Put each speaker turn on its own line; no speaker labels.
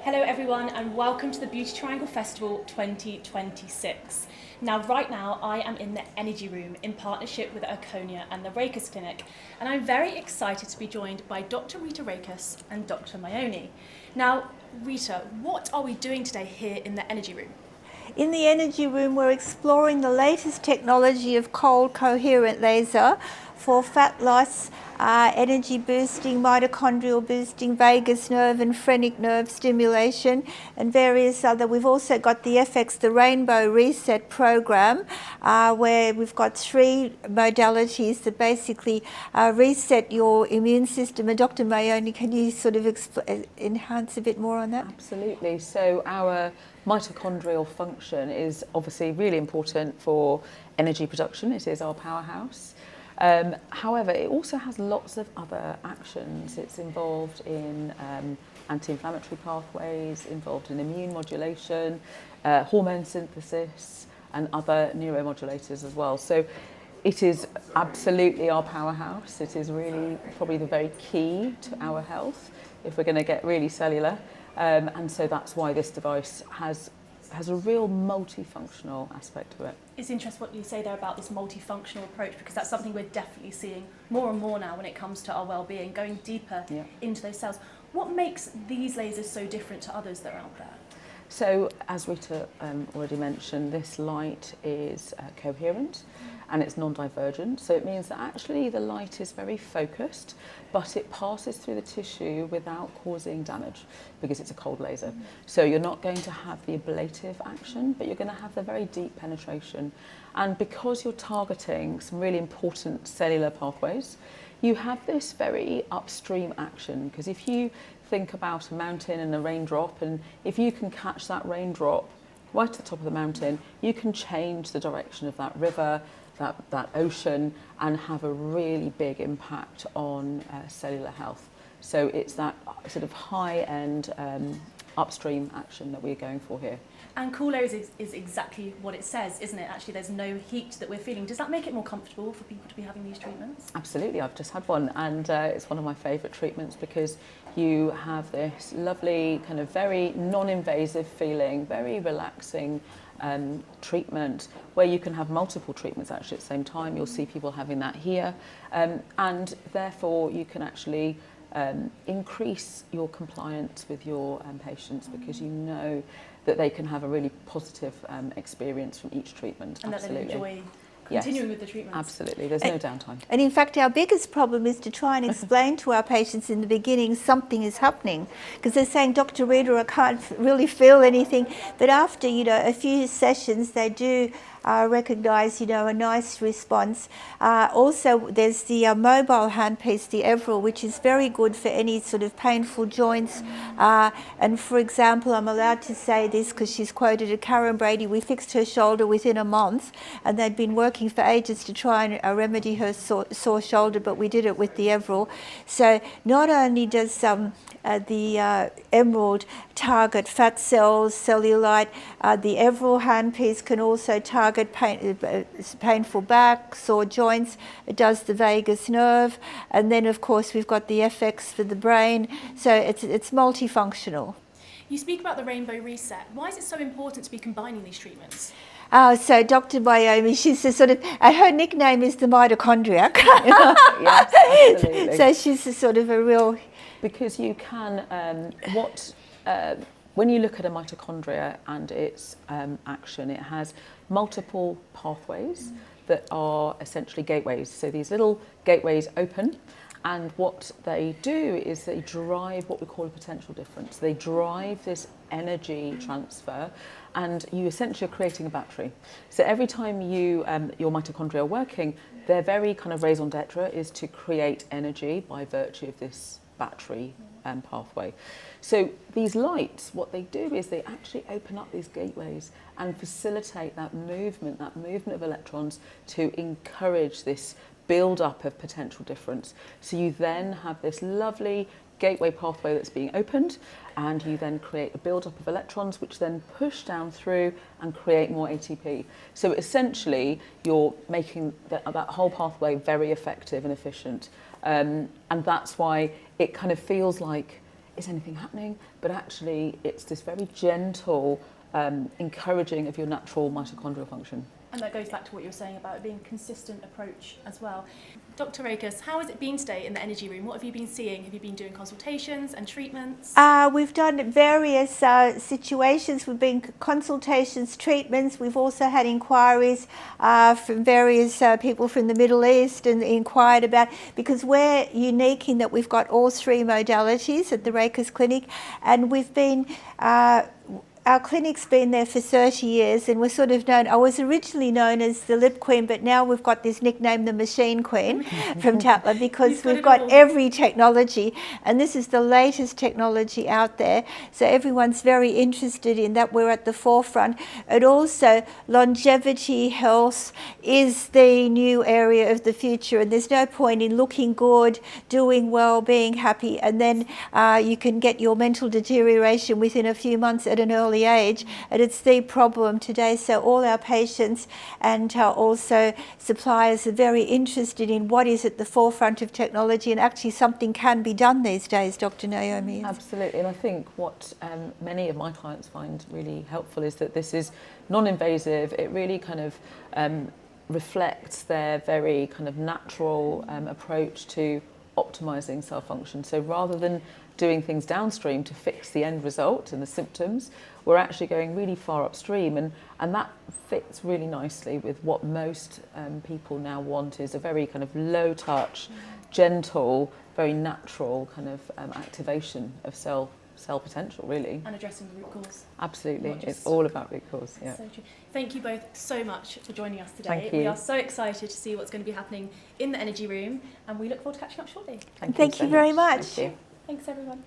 Hello everyone and welcome to the Beauty Triangle Festival 2026. Now right now I am in the Energy Room in partnership with Erchonia and the Rakus Clinic, and I'm very excited to be joined by Dr. Rita Rakus and Dr. Mayoni. Now Rita, what are we doing today here in the Energy Room?
In the Energy Room, we're exploring the latest technology of cold coherent laser for fat loss, energy boosting, mitochondrial boosting, vagus nerve and phrenic nerve stimulation, and various other. We've also got the FX, the Rainbow Reset program, where we've got 3 modalities that basically reset your immune system. And Dr. Mayoni, can you sort of enhance a bit more on that?
Absolutely. So our mitochondrial function is obviously really important for energy production. It is our powerhouse. However, it also has lots of other actions. It's involved in anti-inflammatory pathways, involved in immune modulation, hormone synthesis, and other neuromodulators as well. So it is absolutely our powerhouse. It is really probably the very key to our health if we're going to get really cellular. And so that's why this device has a real multifunctional aspect to it.
It's interesting what you say there about this multifunctional approach, because that's something we're definitely seeing more and more now when it comes to our well-being, going deeper into those cells. What makes these lasers so different to others that are out there?
So as Rita already mentioned, this light is coherent and it's non-divergent. So it means that actually the light is very focused, but it passes through the tissue without causing damage because it's a cold laser. So you're not going to have the ablative action, but you're going to have the very deep penetration. And because you're targeting some really important cellular pathways, you have this very upstream action, because if you think about a mountain and a raindrop, and if you can catch that raindrop right at the top of the mountain, you can change the direction of that river, that ocean, and have a really big impact on cellular health. So it's that sort of high-end upstream action that we're going for here.
And cool air is exactly what it says, isn't it? Actually, there's no heat that we're feeling. Does that make it more comfortable for people to be having these treatments?
Absolutely. I've just had one, and it's one of my favourite treatments because you have this lovely kind of very non-invasive feeling, very relaxing treatment where you can have multiple treatments actually at the same time. You'll see people having that here, and therefore you can actually increase your compliance with your patients, because you know that they can have a really positive experience from each treatment.
And
absolutely.
That they enjoy continuing with the treatments.
Absolutely, there's no downtime.
And in fact, our biggest problem is to try and explain to our patients in the beginning something is happening, because they're saying, Dr. Rita, I can't really feel anything. But after, a few sessions, they do recognise, a nice response. Also, there's the mobile handpiece, the EVRL, which is very good for any sort of painful joints. And for example, I'm allowed to say this because she's quoted at Karen Brady, we fixed her shoulder within a month, and they'd been working for ages to try and remedy her sore shoulder, but we did it with the EVRL. So not only does the Emerald target fat cells, cellulite, the EVRL handpiece can also target painful back, sore joints. It does the vagus nerve, and then of course we've got the FX for the brain. So it's multifunctional.
You speak about the Rainbow Reset. Why is it so important to be combining these treatments?
So Dr. Mayoni, she's a sort of, her nickname is the mitochondriac.
Yes, absolutely.
So she's a sort of a real...
Because you can, when you look at a mitochondria and its action, it has multiple pathways that are essentially gateways. So these little gateways open, and what they do is they drive what we call a potential difference. They drive this energy transfer, and you essentially are creating a battery. So every time your mitochondria are working, their very kind of raison d'etre is to create energy by virtue of this battery pathway. So these lights, what they do is they actually open up these gateways and facilitate that movement of electrons to encourage this build up of potential difference. So you then have this lovely gateway pathway that's being opened, and you then create a build up of electrons which then push down through and create more ATP. So essentially you're making that whole pathway very effective and efficient, and that's why it kind of feels like is anything happening? But actually it's this very gentle encouraging of your natural mitochondrial function.
And that goes back to what you were saying about it being a consistent approach as well. Dr. Rakus, how has it been today in the energy room? What have you been seeing? Have you been doing consultations and treatments?
We've done various situations. We've been consultations, treatments. We've also had inquiries from various people from the Middle East and inquired about, because we're unique in that we've got all three modalities at the Rakus Clinic, and we've been our clinic's been there for 30 years, and we're sort of known, I was originally known as the Lip Queen, but now we've got this nickname, the Machine Queen, from Tatler, because we've got every technology, and this is the latest technology out there. So everyone's very interested in that. We're at the forefront. And also, longevity health is the new area of the future, and there's no point in looking good, doing well, being happy, and then you can get your mental deterioration within a few months at an early age, and it's the problem today. So all our patients and also suppliers are very interested in what is at the forefront of technology, and actually something can be done these days, Dr. Naomi.
Absolutely, and I think what many of my clients find really helpful is that this is non-invasive. It really kind of reflects their very kind of natural approach to optimizing cell function. So rather than doing things downstream to fix the end result and the symptoms, we're actually going really far upstream, and that fits really nicely with what most people now want, is a very kind of low touch, gentle, very natural kind of activation of cell potential, really.
And addressing the root cause.
Absolutely, it's all about root cause. Yeah.
So true. Thank you both so much for joining us today.
Thank you.
We are so excited to see what's going to be happening in the energy room, and we look forward to catching up shortly.
Thank you very much.
Thank you.
Thanks everyone.